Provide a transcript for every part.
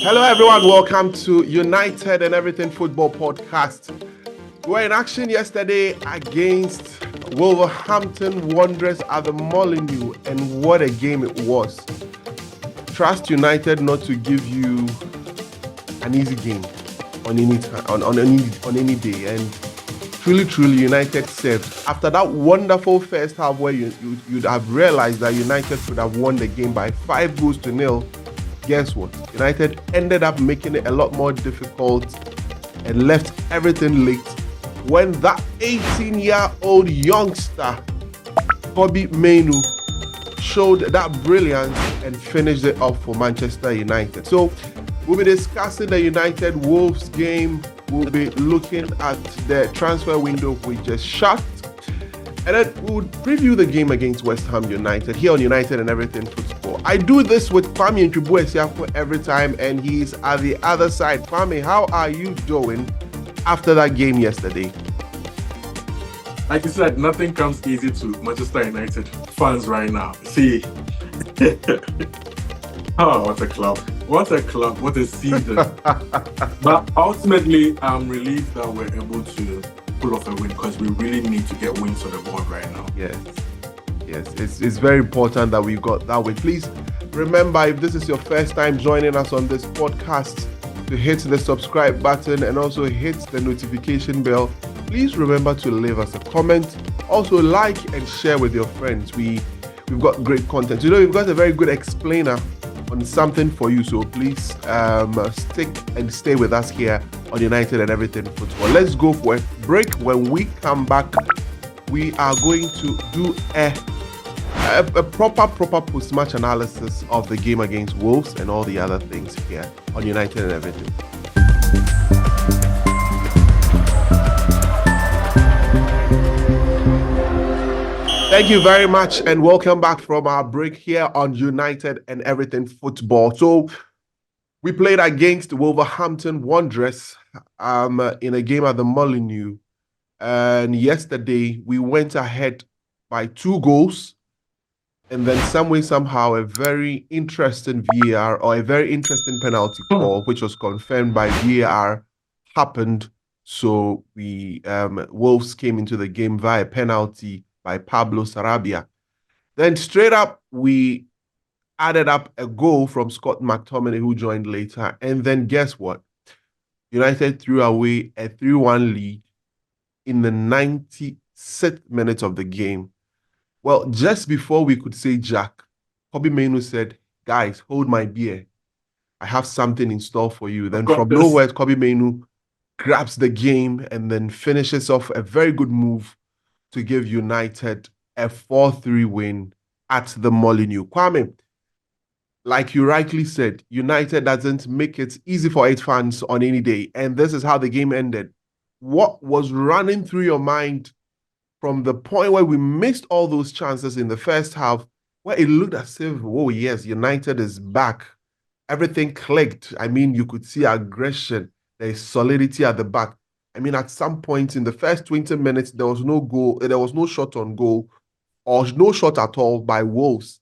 Hello, everyone. Welcome to United and Everything Football Podcast. We were in action yesterday against Wolverhampton Wanderers at the Mainoo, and what a game it was. Trust United not to give you an easy game on any day, and truly United saved. After that wonderful first half where you'd have realized that United could have won the game by 5-0. Guess what? United ended up making it a lot more difficult and left everything late when that 18-year-old youngster, Kobbie Mainoo, showed that brilliance and finished it off for Manchester United. So we'll be discussing the United Wolves game. We'll be looking at the transfer window we just shut. And then we'll preview the game against West Ham United here on United and Everything Football. I do this with Kwame Nchubu every time, and he's at the other side. Kwame, how are you doing after that game yesterday? Like you said, nothing comes easy to Manchester United fans right now. See, oh, what a club. What a club. What a season. But ultimately, I'm relieved that we're able to pull off a win because we really need to get wins on the board right now. Yes, it's very important that we got that way. Please remember, if this is your first time joining us on this podcast, to hit the subscribe button and also hit the notification bell. Please remember to leave us a comment. Also like and share with your friends. We've got great content. We've got a very good explainer on something for you, so please stick and stay with us here on United and Everything Football. Let's go for a break. When we come back, we are going to do a proper post-match analysis of the game against Wolves and all the other things here on United and Everything. Thank you very much, and welcome back from our break here on United and Everything Football. So we played against Wolverhampton Wanderers in a game at the Mainoo, and yesterday we went ahead by 2 goals, and then somehow a very interesting VAR or a very interesting penalty call, which was confirmed by VAR, happened. So we Wolves came into the game via penalty by Pablo Sarabia. Then straight up, we added up a goal from Scott McTominay, who joined later. And then guess what? United threw away a 3-1 lead in the 96th minute of the game. Well, just before we could say Jack, Kobbie Mainoo said, "Guys, hold my beer. I have something in store for you." Then from nowhere, Kobbie Mainoo grabs the game and then finishes off a very good move to give United a 4-3 win at the Mainoo. Kwame, like you rightly said, United doesn't make it easy for its fans on any day, and this is how the game ended. What was running through your mind from the point where we missed all those chances in the first half, where it looked as if, oh yes, United is back. Everything clicked. I mean, you could see aggression. There's solidity at the back. I mean, at some point in the first 20 minutes, there was no goal. There was no shot on goal or no shot at all by Wolves.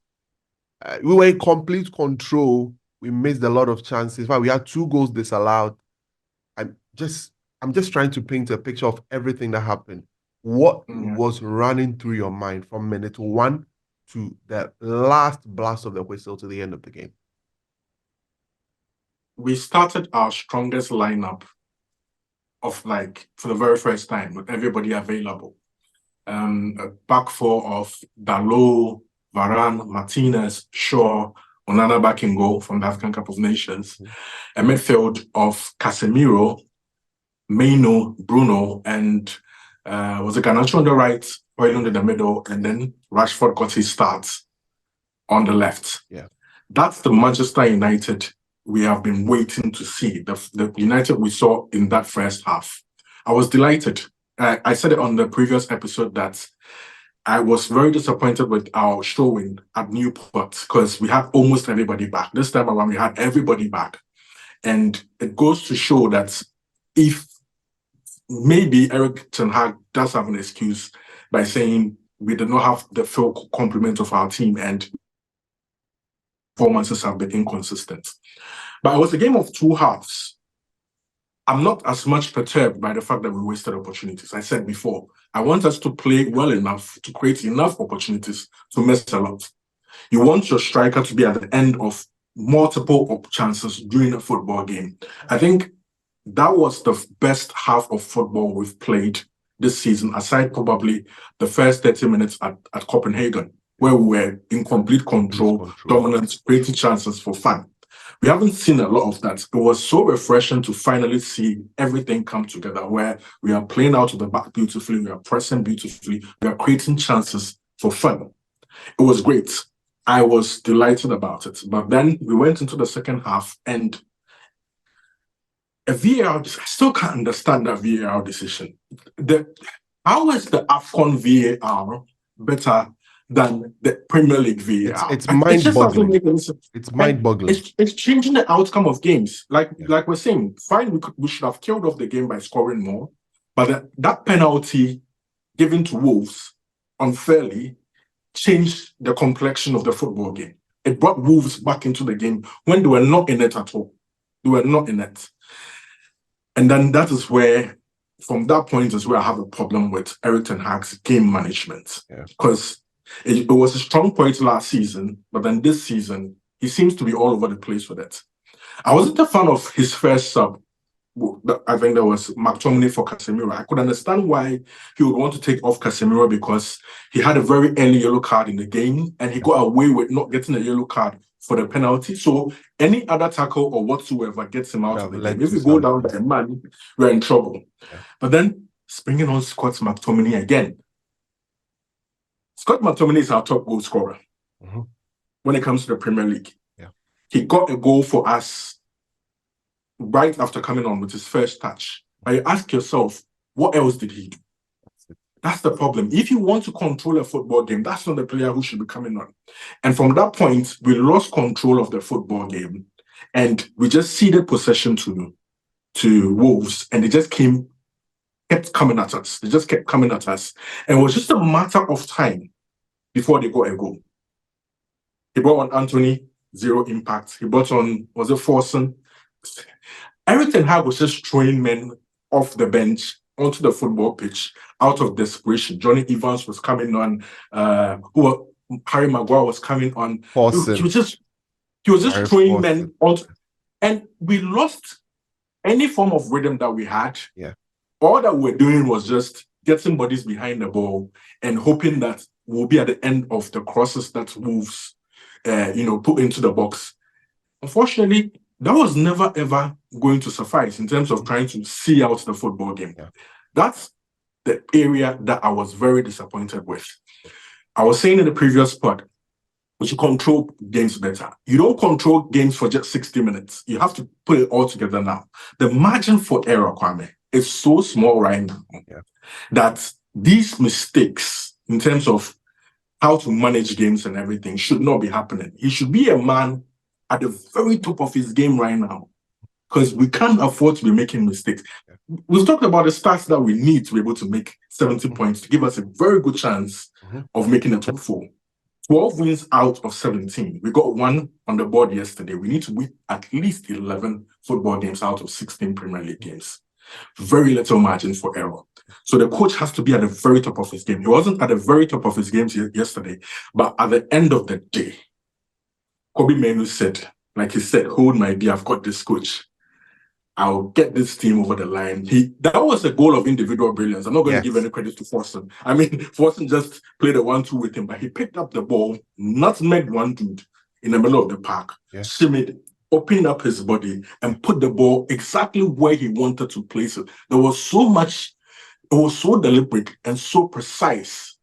We were in complete control. We missed a lot of chances. In fact, we had 2 goals disallowed. I'm just trying to paint a picture of everything that happened. What was running through your mind from minute 1 to the last blast of the whistle to the end of the game? We started our strongest lineup for the very first time with everybody available. A back 4 of Dalot, Varane, Martinez, Shaw, Onana back in goal from the African Cup of Nations. A midfield of Casemiro, Mainoo, Bruno, and was it Garnacho on the right, Højlund in the middle, and then Rashford got his start on the left. Yeah, that's the Manchester United we have been waiting to see, the United we saw in that first half. I was delighted. I said it on the previous episode that I was very disappointed with our showing at Newport because we had almost everybody back. This time around, we had everybody back. And it goes to show that if maybe Erik ten Hag does have an excuse by saying we did not have the full complement of our team and performances have been inconsistent. But it was a game of two halves. I'm not as much perturbed by the fact that we wasted opportunities. I said before, I want us to play well enough to create enough opportunities to mess a lot. You want your striker to be at the end of multiple chances during a football game. I think that was the best half of football we've played this season, aside probably the first 30 minutes at Copenhagen, where we were in complete control, dominance, creating chances for fun. We haven't seen a lot of that. It was so refreshing to finally see everything come together, where we are playing out of the back beautifully, we are pressing beautifully, we are creating chances for fun. It was great. I was delighted about it. But then we went into the second half, and a VAR, I still can't understand that VAR decision. How is the AFCON VAR better than the Premier League VAR? It's mind-boggling. It's mind-boggling. It's changing the outcome of games. Like we're saying, fine, we should have killed off the game by scoring more, but that penalty given to Wolves unfairly changed the complexion of the football game. It brought Wolves back into the game when they were not in it at all. They were not in it. And then that is where, from that point, is where I have a problem with Erik ten Hag's game management. Because it was a strong point last season, but then this season, he seems to be all over the place with it. I wasn't a fan of his first sub. I think that was McTominay for Casemiro. I could understand why he would want to take off Casemiro, because he had a very early yellow card in the game, and he got away with not getting a yellow card for the penalty. So any other tackle or whatsoever gets him out of the game. If we go down by a man, we're in trouble. But then bringing on Scott McTominay again. Scott McTominay is our top goal scorer when it comes to the Premier League. He got a goal for us right after coming on with his first touch. But you ask yourself, what else did he do? That's the problem. If you want to control a football game, that's not the player who should be coming on. And from that point, we lost control of the football game, and we just ceded possession to Wolves, and they just kept coming at us. They just kept coming at us. And it was just a matter of time before they got a goal. He brought on Anthony, zero impact. He brought on, was it Forson? Erik ten Hag was just throwing men off the bench onto the football pitch out of desperation. Johnny Evans was coming on. Harry Maguire was coming on. He was just throwing men on, and we lost any form of rhythm that we had. All that we're doing was just getting bodies behind the ball and hoping that we'll be at the end of the crosses that Wolves, put into the box. Unfortunately, that was never ever going to suffice in terms of trying to see out the football game. That's the area that I was very disappointed with. I was saying in the previous pod, we should control games better. You don't control games for just 60 minutes. You have to put it all together now. The margin for error, Kwame, is so small right now that these mistakes in terms of how to manage games and everything should not be happening. He should be a man at the very top of his game right now, because we can't afford to be making mistakes. We've talked about the stats that we need to be able to make 70 points to give us a very good chance of making a top 4. 12 wins out of 17. We got 1 on the board yesterday. We need to win at least 11 football games out of 16 Premier League games. Very little margin for error. So the coach has to be at the very top of his game. He wasn't at the very top of his games yesterday, but at the end of the day, Kobbie Mainoo said, like he said, hold my beer, I've got this coach. I'll get this team over the line. That was a goal of individual brilliance. I'm not going to give any credit to Forson. I mean, Forson just played a 1-2 with him, but he picked up the ball, nutmegged one dude in the middle of the park, shimmied, opened up his body, and put the ball exactly where he wanted to place it. There was so much, it was so deliberate and so precise.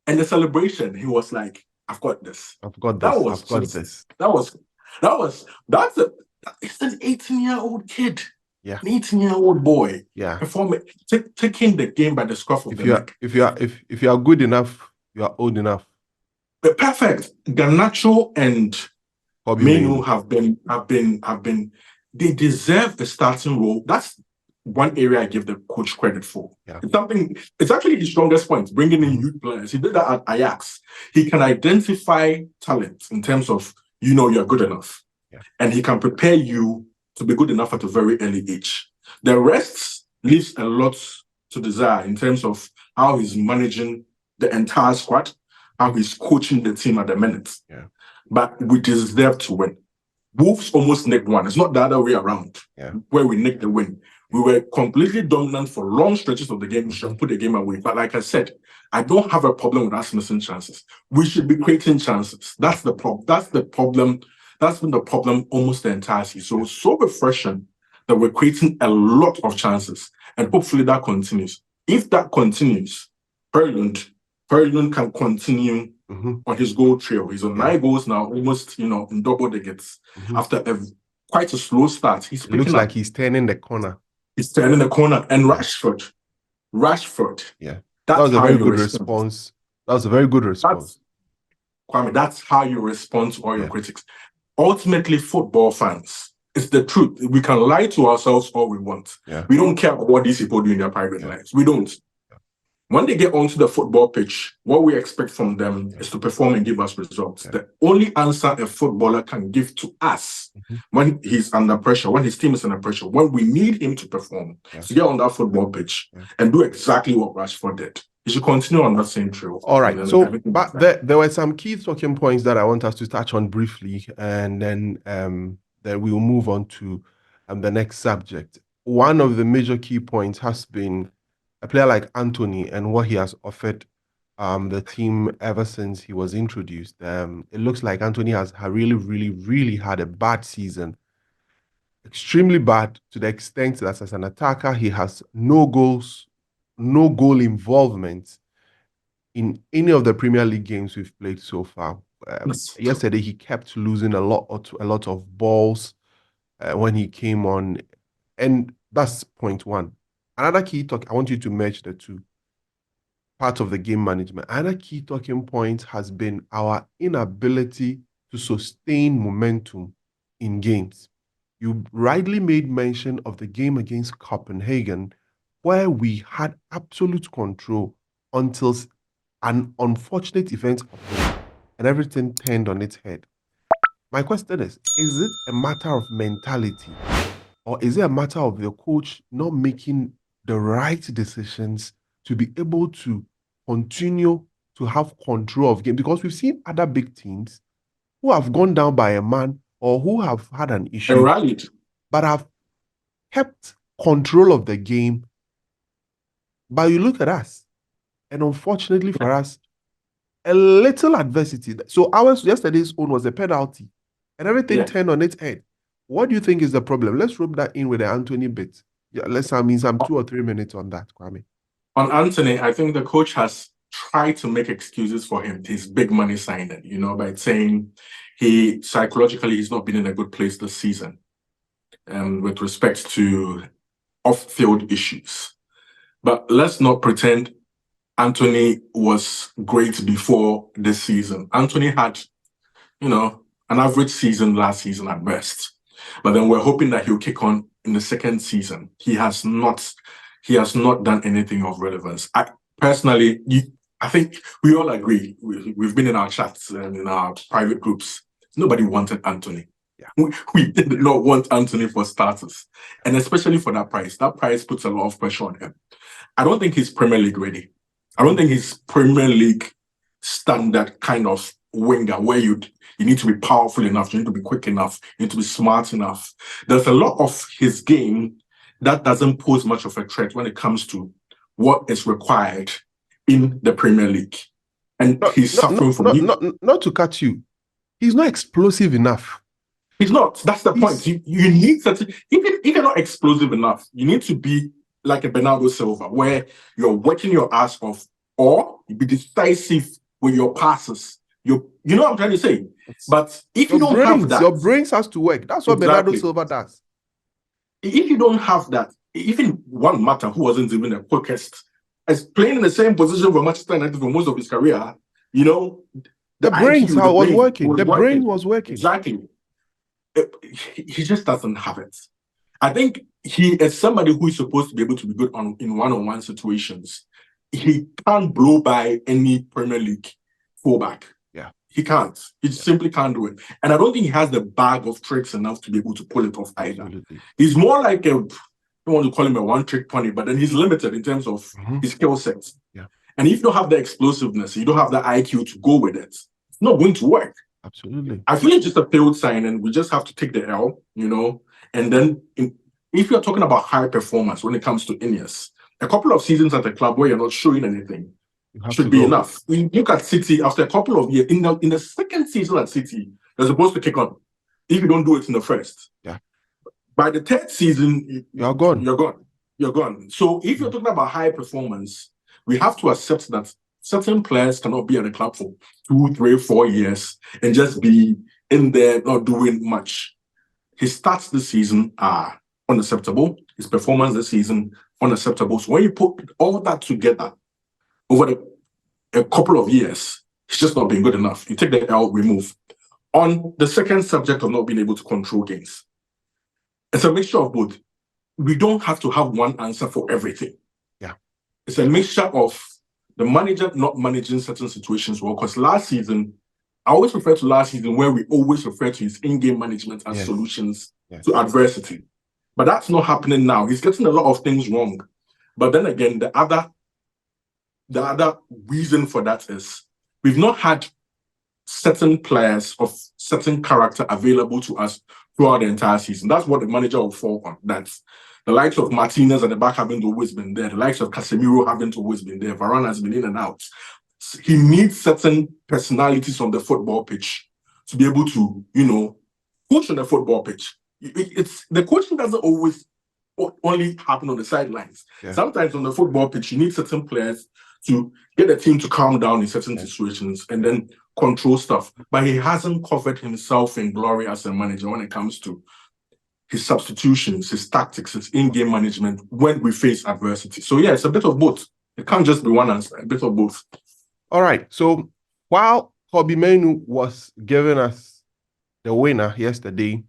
And the celebration, he was like, I've got this. I've got this. It's an 18-year-old kid. An 18-year-old boy. Performing, taking the game by the scruff of the neck. If you are good enough, you are old enough. Perfect. Garnacho and Mainoo have been. They deserve a starting role. That's one area I give the coach credit for. It's actually his strongest point, bringing in youth players. He did that at Ajax. He can identify talent in terms of, you're good enough. and he can prepare you to be good enough at a very early age. The rest leaves a lot to desire in terms of how he's managing the entire squad, how he's coaching the team at the minute. But we deserve to win. Wolves almost nicked one. It's not the other way around, where we nicked the win. We were completely dominant for long stretches of the game. We should have put the game away. But like I said, I don't have a problem with us missing chances. We should be creating chances. That's the problem. That's the problem. That's been the problem almost the entire season. So it's so refreshing that we're creating a lot of chances. And hopefully that continues. If that continues, Perlund can continue on his goal trail. He's on 9 goals now, almost, in double digits. After quite a slow start, he's picking looks up. like he's turning the corner. He's turning the corner. And Rashford. That was a very good response. That was a very good response. Kwame, that's how you respond to all your critics. Ultimately, football fans, it's the truth. We can lie to ourselves all we want. We don't care about what these people do in their private lives. We don't. When they get onto the football pitch, what we expect from them is to perform and give us results. The only answer a footballer can give to us when he's under pressure, when his team is under pressure, when we need him to perform, to get on that football pitch and do exactly what Rashford did. He should continue on that same trail. All right. So, but there were some key talking points that I want us to touch on briefly, and then we will move on to the next subject. One of the major key points has been a player like Anthony and what he has offered the team ever since he was introduced. It looks like Anthony has really, really, really had a bad season. Extremely bad, to the extent that as an attacker, he has no goals, no goal involvement in any of the Premier League games we've played so far. Yesterday, he kept losing a lot of balls when he came on. And that's point one. Another key talk, I want you to merge the two parts of the game management. Another key talking point has been our inability to sustain momentum in games. You rightly made mention of the game against Copenhagen, where we had absolute control until an unfortunate event occurred and everything turned on its head. My question is it a matter of mentality, or is it a matter of the coach not making the right decisions to be able to continue to have control of game? Because we've seen other big teams who have gone down by a man or who have had an issue, but have kept control of the game. But you look at us, and unfortunately for us, a little adversity. So ours yesterday's own was a penalty, and everything turned on its head. What do you think is the problem? Let's rope that in with the Anthony bit. Let's some 2 or 3 minutes on that, Kwame. On Anthony, I think the coach has tried to make excuses for him, his big money signing, by saying psychologically he's not been in a good place this season, with respect to off-field issues. But let's not pretend Anthony was great before this season. Anthony had, an average season last season at best. But then we're hoping that he'll kick on in the second season. He has not done anything of relevance. I think we all agree. We've been in our chats and in our private groups. Nobody wanted Anthony. We did not want Anthony for starters. And especially for that price. That price puts a lot of pressure on him. I don't think he's Premier League ready. I don't think he's Premier League standard kind of winger where you need to be powerful enough, you need to be quick enough, you need to be smart enough. There's a lot of his game that doesn't pose much of a threat when it comes to what is required in the Premier League. And he's suffering from... Not to cut you. He's not explosive enough. He's not. That's the point. You need certain... If you're not explosive enough, you need to be like a Bernardo Silva, where you're working your ass off, or you be decisive with your passes. You know what I'm trying to say? But if you don't have that... Your brains has to work. That's what Bernardo Silva does. If you don't have that, even one Mata, who wasn't even the quickest, is playing in the same position for Manchester United for most of his career, the brains was working. The brain was working. Exactly. He just doesn't have it. I think he is somebody who is supposed to be able to be good in one-on-one situations. He can't blow by any Premier League fullback. Yeah. He can't. He simply can't do it. And I don't think he has the bag of tricks enough to be able to pull it off either. Absolutely. He's more like I don't want to call him a one-trick pony, but then he's limited in terms of his skill set. Yeah. And if you don't have the explosiveness, you don't have the IQ to go with it, it's not going to work. Absolutely. I feel it's just a failed sign, and we just have to take the L, and then if you're talking about high performance when it comes to Ineos, a couple of seasons at the club where you're not showing anything should be enough. We look at City after a couple of years, in the second season at City, they're supposed to kick on. If you don't do it in the first, by the third season, you're gone. You're gone. So if you're talking about high performance, we have to accept that certain players cannot be at the club for 2, 3, 4 years and just be in there not doing much. His stats this season are unacceptable. His performance this season, unacceptable. So when you put all that together over a couple of years, it's just not been good enough. You take the L, remove. On the second subject of not being able to control games, it's a mixture of both. We don't have to have one answer for everything. Yeah. It's a mixture of the manager not managing certain situations well. Because last season, I always refer to last season where we always refer to his in-game management as solutions to adversity. But that's not happening now. He's getting a lot of things wrong. But then again, the other reason for that is we've not had certain players of certain character available to us throughout the entire season. That's what the manager will fall on. That's the likes of Martinez at the back haven't always been there. The likes of Casemiro haven't always been there. Varane has been in and out. He needs certain personalities on the football pitch to be able to, coach on the football pitch. It's the coaching doesn't always only happen on the sidelines. Yeah. Sometimes on the football pitch, you need certain players to get the team to calm down in certain situations and then control stuff. But he hasn't covered himself in glory as a manager when it comes to his substitutions, his tactics, his in-game management when we face adversity. So yeah, it's a bit of both. It can't just be one answer, a bit of both. All right. So while Kobbie Mainoo was giving us the winner yesterday,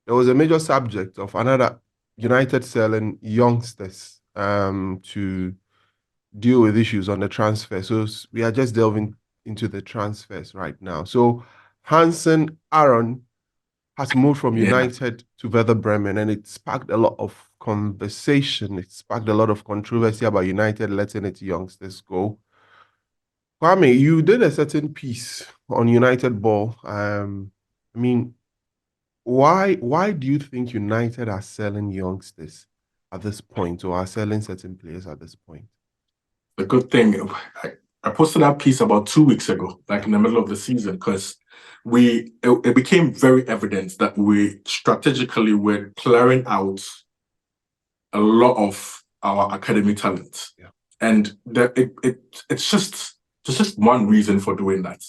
there was a major subject of another United selling youngsters to deal with issues on the transfer. So we are just delving into the transfers right now. So Hansen Aaron has moved from United to Werder Bremen, and it sparked a lot of conversation. It sparked a lot of controversy about United letting its youngsters go. Kwame, you did a certain piece on United ball. Why do you think United are selling youngsters at this point, or are selling certain players at this point? The good thing, I posted that piece about 2 weeks ago, like in the middle of the season, because it became very evident that we strategically were clearing out a lot of our academy talent. Yeah. And it's just one reason for doing that.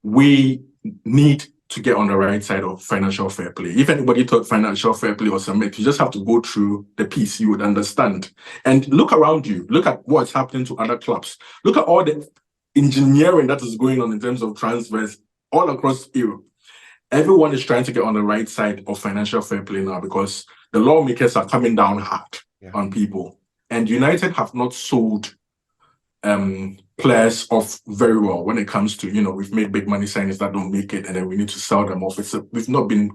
We need to get on the right side of financial fair play. If anybody thought financial fair play was a myth, you just have to go through the piece, you would understand. And look around you. Look at what's happening to other clubs. Look at all the engineering that is going on in terms of transfers all across Europe. Everyone is trying to get on the right side of financial fair play now because the lawmakers are coming down hard on people. And United have not sold players off very well when it comes to, we've made big money signings that don't make it and then we need to sell them off. We've not been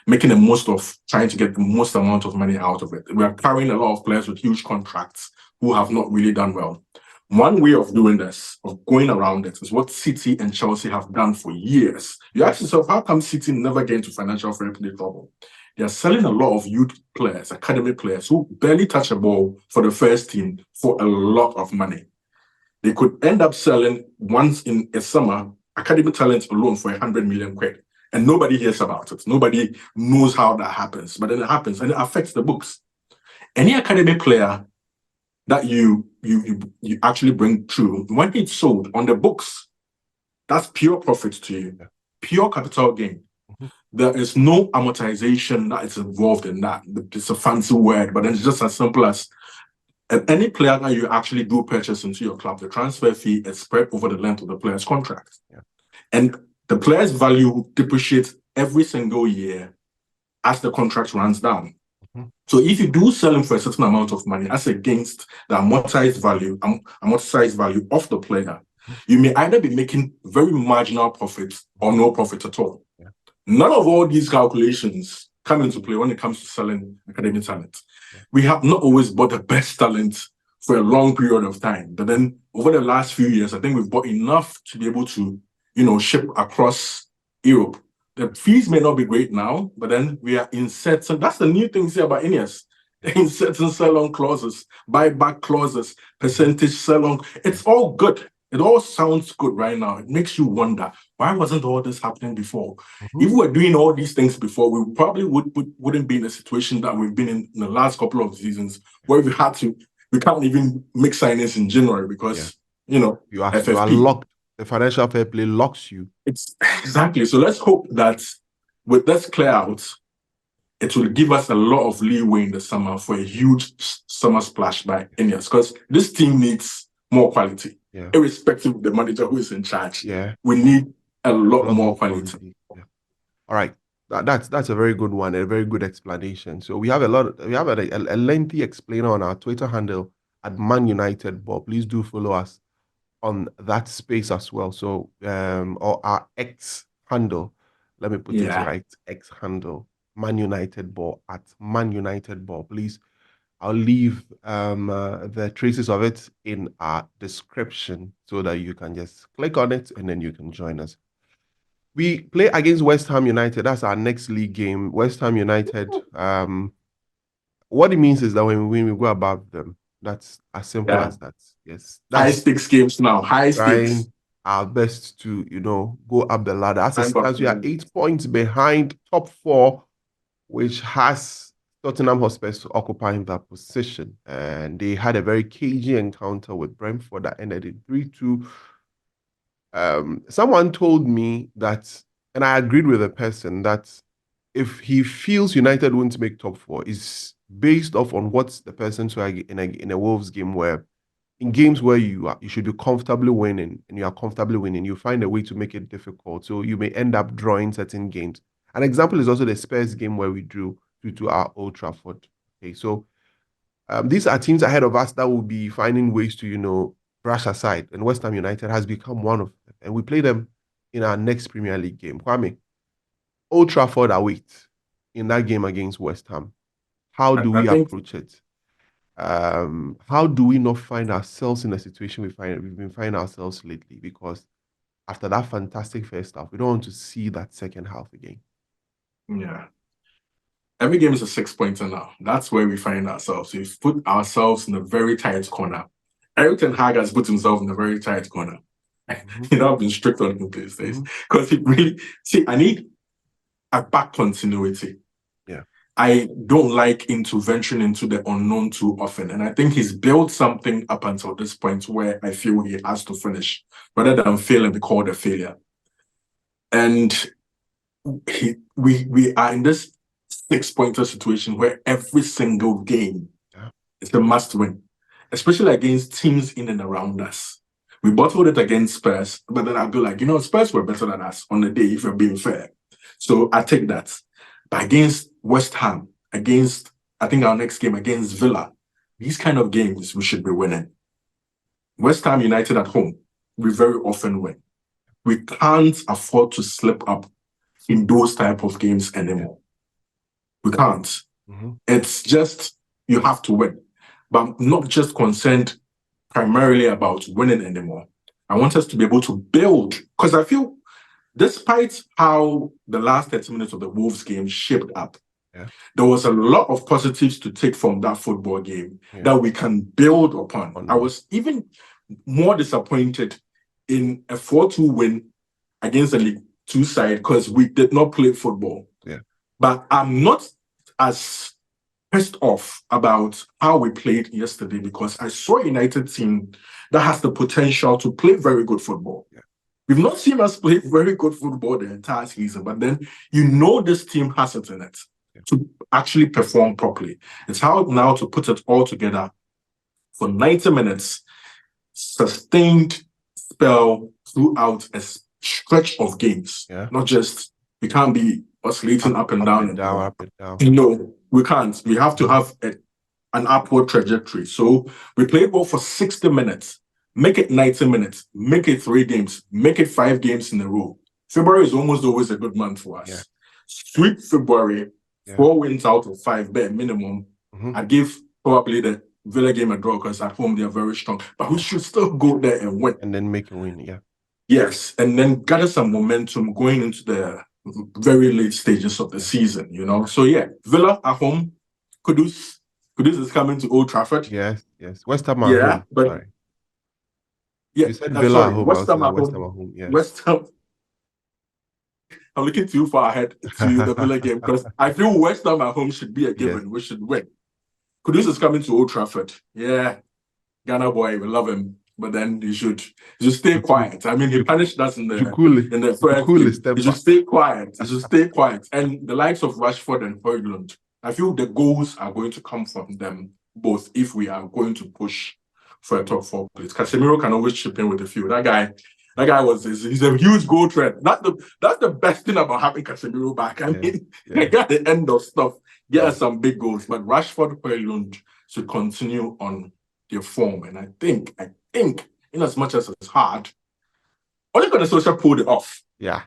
making the most of trying to get the most amount of money out of it. We are carrying a lot of players with huge contracts who have not really done well. One way of doing this, of going around it, is what City and Chelsea have done for years. You ask yourself, how come City never get into financial fair play trouble? They are selling a lot of youth players, academy players, who barely touch a ball for the first team for a lot of money. They could end up selling once in a summer academy talent alone for 100 million quid. And nobody hears about it. Nobody knows how that happens. But then it happens and it affects the books. Any academy player that you actually bring through, when it's sold on the books, that's pure profit to you. Pure capital gain. There is no amortization that is involved in that. It's a fancy word, but it's just as simple as any player that you actually do purchase into your club, the transfer fee is spread over the length of the player's contract. And the player's value depreciates every single year as the contract runs down. So if you do sell him for a certain amount of money as against the amortized value of the player, you may either be making very marginal profits or no profit at all. Yeah. None of all these calculations come into play when it comes to selling academic talent. Yeah. We have not always bought the best talent for a long period of time. But then over the last few years, I think we've bought enough to be able to, ship across Europe. The fees may not be great now, but then we are in certain, that's the new thing here about Ineos. In certain sell-on clauses, buyback clauses, percentage sell-on. It's all good. It all sounds good right now. It makes you wonder, why wasn't all this happening before? If we were doing all these things before, we probably wouldn't be in a situation that we've been in the last couple of seasons where we can't even make signings in January because, you are FFP. locked. The financial fair play locks you. It's exactly. So let's hope that with this clear out, it will give us a lot of leeway in the summer for a huge summer splash by Ineos, because this team needs more quality, irrespective of the manager who is in charge. Yeah, we need a lot more quality. Yeah. All right, that's a very good one, a very good explanation. So we have a lengthy explainer on our Twitter handle at Man United Ball. Please do follow us on that space as well. So or our X handle, let me put it right, X handle, Man United Ball, at Man United Ball. Please, I'll leave the traces of it in our description so that you can just click on it and then you can join us. We play against West Ham United. That's our next league game. West Ham United. What it means is that when we go above them, that's as simple as that. Yes. That's high stakes games now. High stakes. Our best to, go up the ladder. As it stands, we are 8 points behind top 4, which has Tottenham Hotspur occupying that position. And they had a very cagey encounter with Brentford that ended in 3-2. Someone told me that, and I agreed with the person, that if he feels United won't make top 4, is based off on what the person saw in a Wolves game, where in games where you should be comfortably winning and you are comfortably winning, you find a way to make it difficult. So you may end up drawing certain games. An example is also the Spurs game where we drew due to our Old Trafford. Okay, so these are teams ahead of us that will be finding ways to, brush aside. And West Ham United has become one of them. And we play them in our next Premier League game. Kwame, Old Trafford await in that game against West Ham. How do we approach it? How do we not find ourselves in a situation we've been finding ourselves lately? Because after that fantastic first half, we don't want to see that second half again. Yeah. Every game is a 6-pointer now. That's where we find ourselves. We've put ourselves in a very tight corner. Erik ten Hag has put himself in a very tight corner. I've been strict on him these days because he really I need a back continuity. Yeah. I don't like intervention into the unknown too often. And I think he's built something up until this point where I feel he has to finish rather than fail and be called a failure. And we are in this 6-pointer situation where every single game is a must win, especially against teams in and around us. We bottled it against Spurs, but then I'll be like, Spurs were better than us on the day, if you're being fair. So I take that. But against West Ham, against, I think our next game against Villa, these kind of games we should be winning. West Ham United at home, we very often win. We can't afford to slip up in those type of games anymore. We can't. It's just, you have to win. But I'm not just concerned primarily about winning anymore. I want us to be able to build, because I feel despite how the last 30 minutes of the Wolves game shaped up, there was a lot of positives to take from that football game that we can build upon. I was even more disappointed in a 4-2 win against the League 2 side because we did not play football. But I'm not as pissed off about how we played yesterday because I saw a United team that has the potential to play very good football. We've not seen us play very good football the entire season, but then this team has it in it to actually perform properly. It's how now to put it all together for 90 minutes, sustained spell throughout a stretch of games. Not just, we can't be oscillating up and down. No, we can't. We have to have an upward trajectory. So we played ball for 60 minutes. Make it 90 minutes. Make it 3 games. Make it 5 games in a row. February is almost always a good month for us. Yeah. Sweep February, Yeah. 4 wins out of 5, bare minimum. I give probably the Villa game a draw because at home they are very strong. But we should still go there and win. And then make a win, yeah. Yes, and then gather some momentum going into the very late stages of the season, you know. So yeah, Villa at home. Kudus is coming to Old Trafford. Yes. West Ham at home. But sorry. Yeah, you said Villa at home. West Ham at West home. Ham at home. Yeah. West Ham. I'm looking too far ahead to the Villa game because I feel West Ham at home should be a given. We should win. Kudus is coming to Old Trafford. Yeah, Ghana boy, we love him. But then he should stay quiet. I mean, he punished us in the first game. He should stay quiet. He should stay quiet. And the likes of Rashford and Højlund, I feel the goals are going to come from them both if we are going to push for a top 4 place. Casemiro can always chip in with a few. That guy he's a huge goal threat. That's the best thing about having Casemiro back. I mean, at the end of stuff, us some big goals. But Rashford, Højlund should continue on their form. And I think, in as much as it's hard, Ole Gunnar Solskjaer pulled it off. Yeah.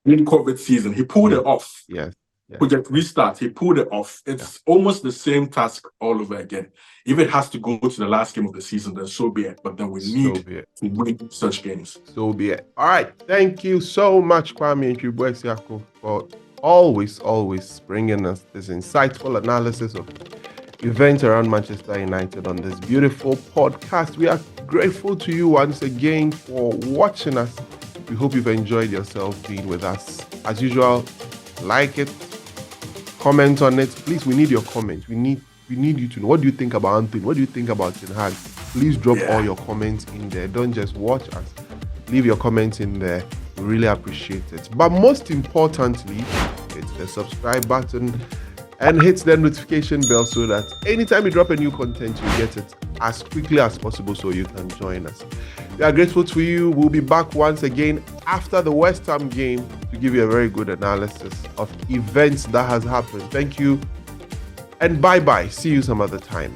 In COVID season, he pulled it off. Yes. Project Restart, he pulled it off. It's almost the same task all over again. If it has to go to the last game of the season, then so be it. But then we need to win such games. So be it. All right. Thank you so much, Kwame Nkrumah, for always bringing us this insightful analysis of events around Manchester United on this beautiful podcast. We are grateful to you once again for watching us. We hope you've enjoyed yourself being with us. As usual, like it, comment on it. Please, we need your comments. We need you to know. What do you think about Anthony? What do you think about Ten Hag? Please drop all your comments in there. Don't just watch us. Leave your comments in there. We really appreciate it. But most importantly, hit the subscribe button and hit the notification bell so that anytime we drop a new content, you get it as quickly as possible so you can join us. We are grateful to you. We'll be back once again after the West Ham game to give you a very good analysis of events that has happened. Thank you and bye-bye. See you some other time.